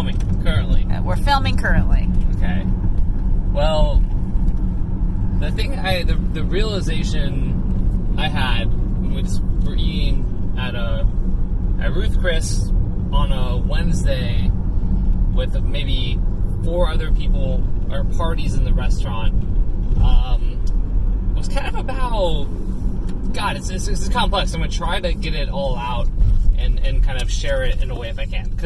filming currently. We're filming currently. Okay. Well, the realization I had when we were eating at Ruth Chris on a Wednesday with maybe 4 other people, or parties in the restaurant, was kind of about, God, it's complex. I'm going to try to get it all out and kind of share it in a way if I can.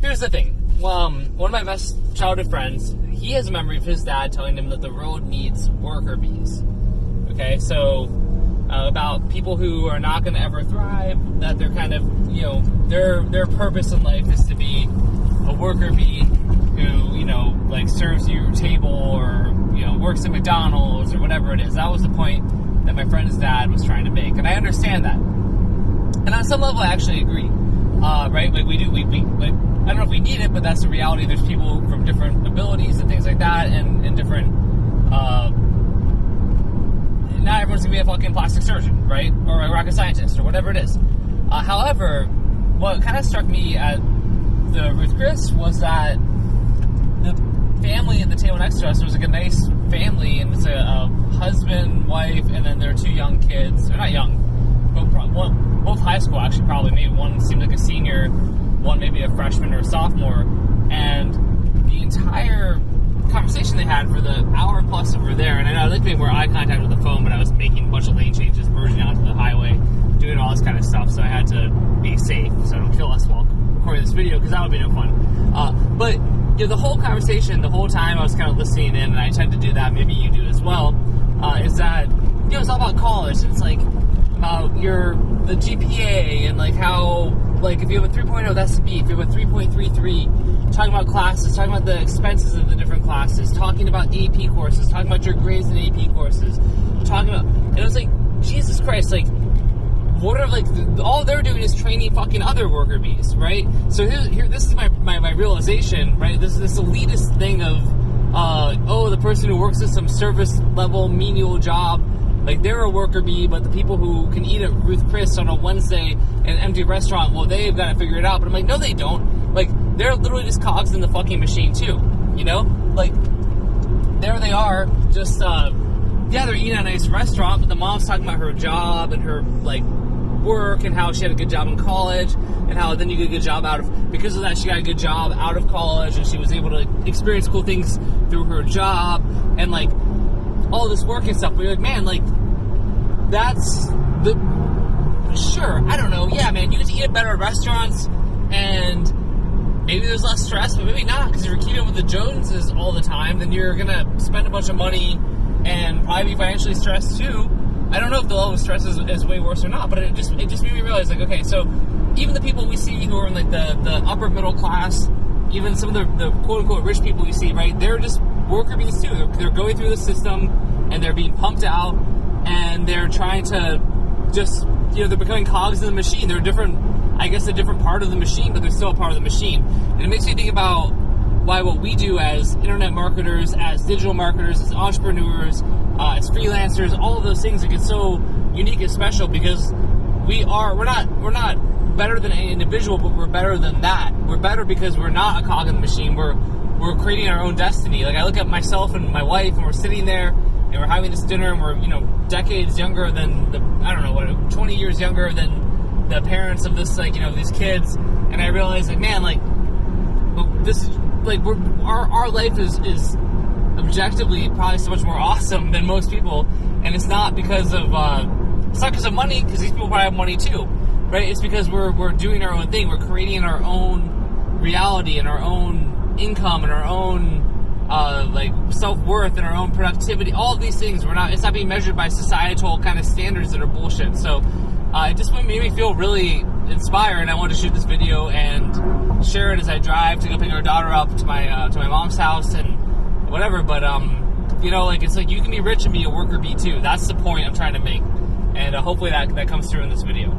Here's the thing. One of my best childhood friends, he has a memory of his dad telling him that the road needs worker bees. Okay, so about people who are not going to ever thrive, that they're kind of, their purpose in life is to be a worker bee who, like serves you your table or, works at McDonald's or whatever it is. That was the point that my friend's dad was trying to make. And I understand that. And on some level, I actually agree. Right? Like, we I don't know if we need it, but that's the reality. There's people from different abilities and things like that, and different, not everyone's gonna be a fucking plastic surgeon, right? Or a rocket scientist, or whatever it is. However, what kind of struck me at the Ruth Chris was that the family at the table next to us was like a nice family, and it's a husband, wife, and then their 2 young kids. They're not young, but both high school, actually, probably. Maybe one seemed like a senior, one maybe a freshman or a sophomore. And the entire conversation they had for the hour plus that we were there, and I know I like making more eye contact with the phone, but I was making a bunch of lane changes, merging onto the highway, doing all this kind of stuff, so I had to be safe so I don't kill us while recording this video, because that would be no fun. But the whole conversation, the whole time I was kind of listening in, and I tend to do that, maybe you do as well, is that, it's all about college. It's like about the GPA, and like how, like, if you have a 3.0, that's the B. If you have a 3.33, talking about classes, talking about the expenses of the different classes, talking about AP courses, talking about your grades in AP courses, and it was like, Jesus Christ, like, what are, like, all they're doing is training fucking other worker bees, right? So here, this is my realization, right? This elitist thing of, the person who works at some service level menial job, like, they're a worker bee, but the people who can eat at Ruth Chris on a Wednesday in an empty restaurant, well, they've got to figure it out. But I'm like, no, they don't. Like, they're literally just cogs in the fucking machine, too. Like, there they are, just, they're eating at a nice restaurant, but the mom's talking about her job and her, like, work, and how she had a good job in college, and how then you get a good job because of that, she got a good job out of college, and she was able to experience cool things through her job, and, like, all this work and stuff. But you're like, man, like, that's sure, I don't know, yeah, man, you get to eat at better restaurants, and maybe there's less stress, but maybe not, because if you're keeping with the Joneses all the time, then you're gonna spend a bunch of money and probably be financially stressed too. I don't know if the level of stress is way worse or not, but it just made me realize, like, okay, so even the people we see who are in, like, the upper middle class, even some of the quote-unquote rich people you see, right, they're just worker bees too. They're going through the system, and they're being pumped out, and they're trying to just, they're becoming cogs in the machine. They're a different part of the machine, but they're still a part of the machine. And it makes me think about why what we do as internet marketers, as digital marketers, as entrepreneurs, as freelancers, all of those things, like, it's so unique and special, because we're not better than any individual, but we're better than that. We're better because we're not a cog in the machine. We're creating our own destiny. Like, I look at myself and my wife, and we're sitting there, and we're having this dinner, and we're, decades younger than 20 years younger than the parents of this, like, these kids, and I realize, like, man, like, this is, like, our life is objectively probably so much more awesome than most people, and it's not because of money, because these people probably have money too, right? It's because we're doing our own thing. We're creating our own reality and our own income and our own like self-worth and our own productivity. All of these things, it's not being measured by societal kind of standards that are bullshit. So it just made me feel really inspired. I wanted to shoot this video and share it as I drive to go pick our daughter up to my mom's house and whatever. But like, it's like, you can be rich and be a worker bee too. That's the point I'm trying to make, and hopefully that comes through in this video.